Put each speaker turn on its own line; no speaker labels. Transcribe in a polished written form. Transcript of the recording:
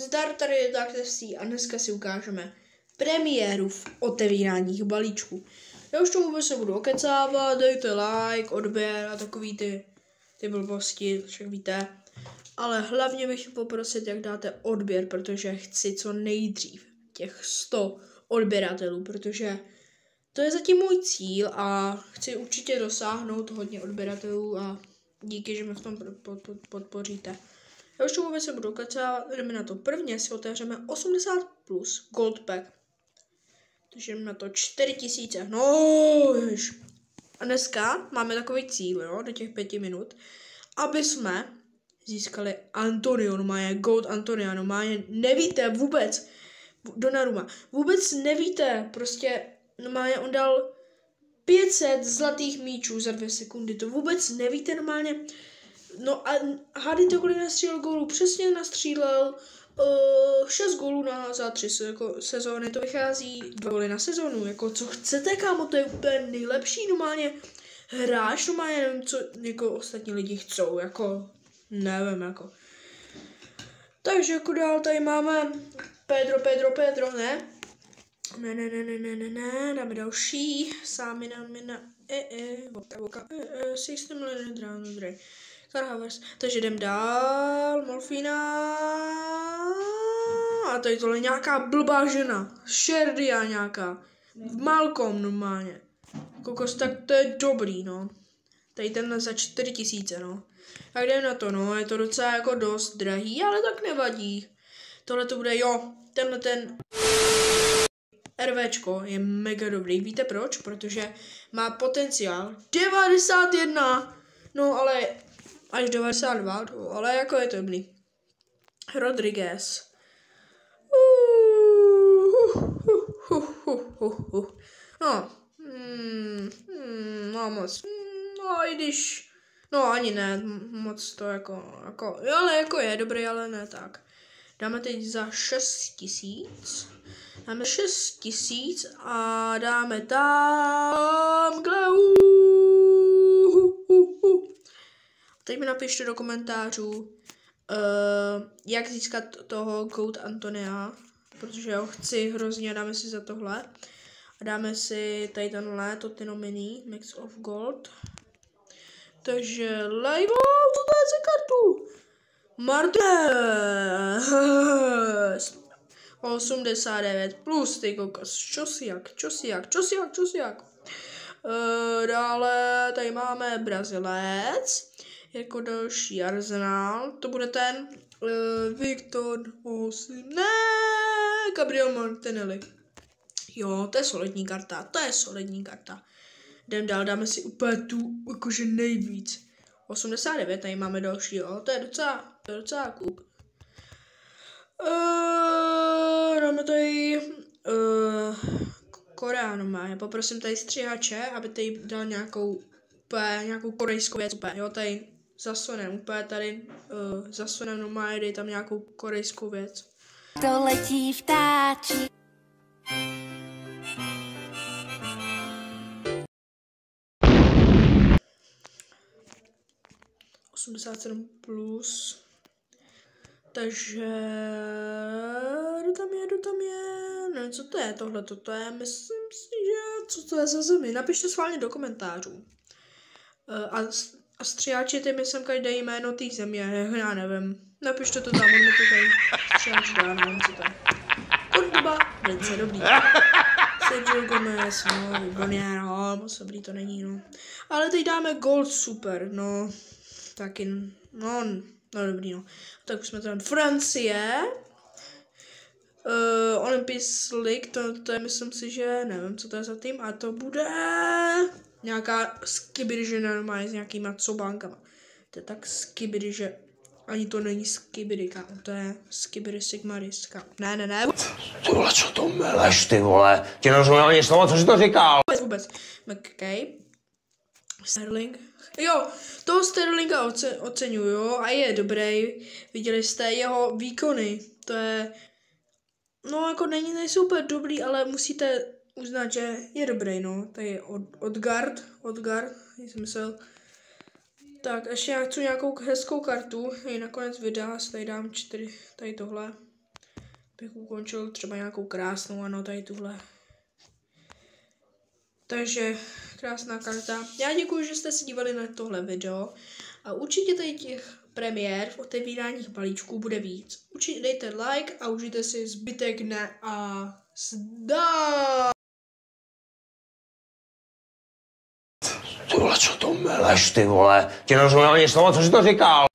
Zdar, tady je TACTFC a dneska si ukážeme premiéru v otevírání balíčku. Já už to vůbec nebudu okecávat, dejte like, odběr a takový ty blbosti, však víte. Ale hlavně bych chtěl poprosit, jak dáte odběr, protože chci co nejdřív těch 100 odběratelů, protože to je zatím můj cíl a chci určitě dosáhnout hodně odběratelů a díky, že mě v tom podpoříte. Já už to vůbec se budu kecávat, jdeme na to. Prvně si otevřeme 80 plus Gold Pack. Takže jdeme na to 4000. No, jež. A dneska máme takový cíl, jo, do těch 5 minut, aby jsme získali Antonio, normálně Gold Antonio, normálně nevíte vůbec, Donnarumma, vůbec nevíte, prostě normálně on dal 500 zlatých míčů za 2 sekundy, to vůbec nevíte normálně. No a hádejte, kolik nastřílel gólů, přesně nastřílel 6 gólů za 3 sezóny, to vychází 2 góly na sezónu, jako co chcete, kámo, to je úplně nejlepší normálně hráč, normálně nevím, co jako ostatní lidi chcou, jako nevím, jako. Takže jako dál tady máme Pedro, ne, dáme další, sámi na systém Leonardo, Carhavers. Takže jdem dál, Molfina. A tady tohle nějaká blbá žena. Šerdia nějaká. Malcolm normálně. Kokos, tak to je dobrý, no. Tady ten za 4000, no. Tak jdem na to, no. Je to docela jako dost drahý, ale tak nevadí. Tohle to bude, jo. Tenhle ten RVčko je mega dobrý. Víte proč? Protože má potenciál 91. No ale až 92, ale jako je to dobrý. Rodriguez. No. No moc. No i když. No ani ne, moc to jako ale jako je dobrý, ale ne tak. Dáme teď za 6000. Dáme 6000 a dáme tam Teď mi napište do komentářů, jak získat toho Gold Antonia, protože já ho chci hrozně, dáme si za tohle. A dáme si tady tenhle, to ty nominy, Max of Gold. Takže live, to je za kartu. Martinez 89 plus ty kokos, čosiak. Dále tady máme Brazilec, jako další Arsenal, to bude ten Victor Osimhen, ne, Gabriel Martinelli. Jo, to je solidní karta, Jdem dál, dáme si úplně tu, jakože nejvíc. 89, tady máme další, jo, to je docela kluk. Dáme tady Koreanu má. Já poprosím tady střihače, aby tady dal nějakou korejskou věc. Jo, tady zasunem, úplně tady zasunem normálně, dej tam nějakou korejskou věc.
To letí vtáči.
plus. Takže jdu tam je. No, co to je tohle? To je, myslím si, že co to je za zemi? Napište schválně do komentářů. A stříhači, ty mi sem každý jméno té země, já nevím. Napište to tam, on mi to tady stříhač dá, nevím, co to je. Kordoba, velice dobrý. Sergio Gomez, no, výborně, no, moc dobrý to není, no. Ale teď dáme Gold Super, no, taky, no dobrý, no. Tak už jsme tam Francie. Olympic League, to je, myslím si, že nevím, co to je za tým, a to bude nějaká skibidi, že normálně s nějakýma cobánkama. To je tak skibidi, že ani to není skibidi, kámo, to je skibidi Sigmaris, kámo. Ne.
Ty vole, co to meleš, ty vole? Ti nerozumím ani slovo, co jsi to říkal?
Vůbec. McKay. Sterling. Jo, toho Sterlinga oceňuju a je dobrý. Viděli jste jeho výkony. To je, no jako nejsou úplně dobrý, ale musíte uznat, že je dobrý, no. Tady je Odgaard, jsem myslel. Tak, ještě já chci nějakou hezkou kartu, i nakonec videa, tady dám 4, tady tohle. bych ukončil třeba nějakou krásnou, ano, tady tuhle. Takže krásná karta. Já děkuji, že jste se dívali na tohle video a určitě tady těch premiér v otevíráních balíčků bude víc. Určitě dejte like a užijte si zbytek dne a zdar!
Ty vole, co to meleš, ty vole? Ti nerozumím ani slovo, co jsi to říkal?